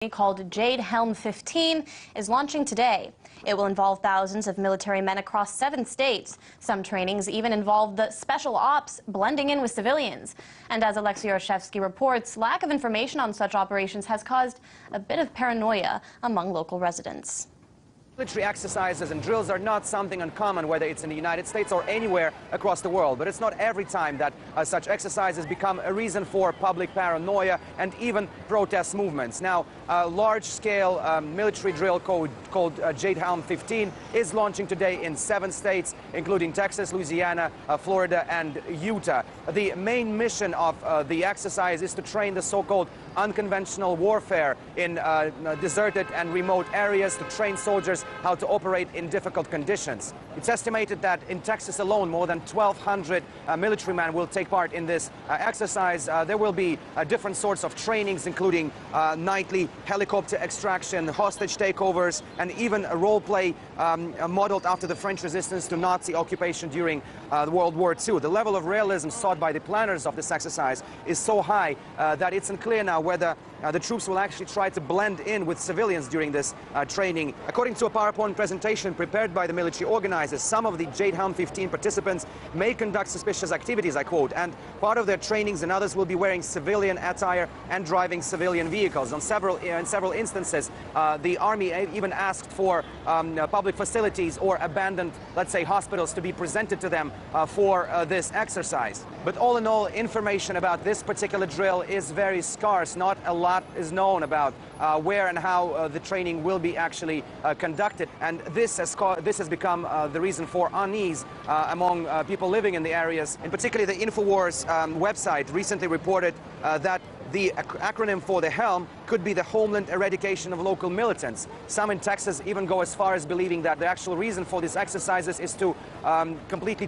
called Jade Helm 15 is launching today. It will involve thousands of military men across 7 states. Some trainings even involve the special ops blending in with civilians. And as Alexei Orshevsky reports, lack of information on such operations has caused a bit of paranoia among local residents. Military exercises and drills are not something uncommon, whether it's in the United States or anywhere across the world. But it's not every time that such exercises become a reason for public paranoia and even protest movements. Now, a large-scale military drill called Jade Helm 15 is launching today in 7 states, including Texas, Louisiana, Florida, and Utah. The main mission of the exercise is to train the so-called unconventional warfare in deserted and remote areas, to train soldiers how to operate in difficult conditions. It's estimated that in Texas alone, more than 1,200 military men will take part in this exercise. There will be different sorts of trainings, including nightly helicopter extraction, hostage takeovers, and even a role play modeled after the French resistance to Nazi occupation during World War II. The level of realism sought by the planners of this exercise is so high that it's unclear now whether the troops will actually try to blend in with civilians during this training. According to a PowerPoint presentation prepared by the military organizers, some of the Jade Helm 15 participants may conduct suspicious activities, I quote, and part of their trainings and others will be wearing civilian attire and driving civilian vehicles. In several instances, the army even asked for public facilities or abandoned, let's say, hospitals to be presented to them for this exercise. But all in all, information about this particular drill is very scarce. Not a lot is known about where and how the training will be actually conducted, and this has become the reason for unease among people living in the areas. And particularly the InfoWars website recently reported that the acronym for the HELM could be the Homeland Eradication of Local Militants. Some in Texas even go as far as believing that the actual reason for these exercises is to completely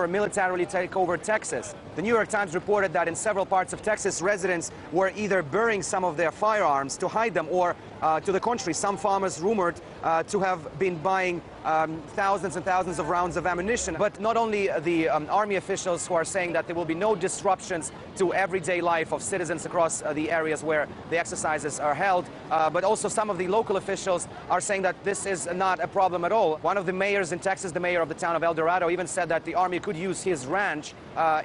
militarily take over Texas. The New York Times reported that in several parts of Texas, residents were either burying some of their firearms to hide them, or to the contrary, some farmers rumored to have been buying thousands and thousands of rounds of ammunition. But not only the army officials who are saying that there will be no disruptions to everyday life of citizens across the areas where the exercises are held, but also some of the local officials are saying that this is not a problem at all. One of the mayors in Texas, the mayor of the town of El Dorado, even said that the army could use his ranch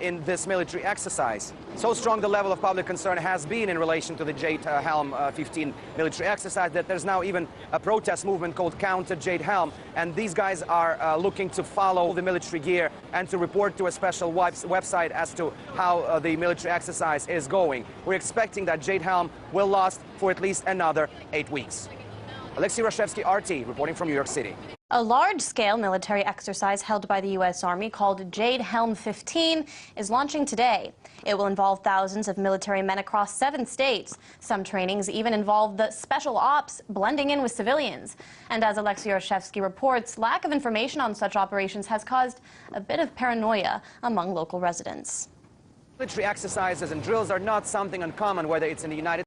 in this military exercise. So strong the level of public concern has been in relation to the Jade Helm 15 military exercise that there's now even a protest movement called Counter Jade Helm, and these guys are looking to follow the military gear and to report to a special website as to how the military exercise is going. We're expecting that Jade Helm will last for at least another 8 weeks. Alexei Orshevsky, RT, reporting from New York City. A large-scale military exercise held by the U.S. Army called Jade Helm 15 is launching today. It will involve thousands of military men across 7 states. Some trainings even involve the special ops blending in with civilians. And as Alexei Orshevsky reports, lack of information on such operations has caused a bit of paranoia among local residents. Military exercises and drills are not something uncommon, whether it's in the United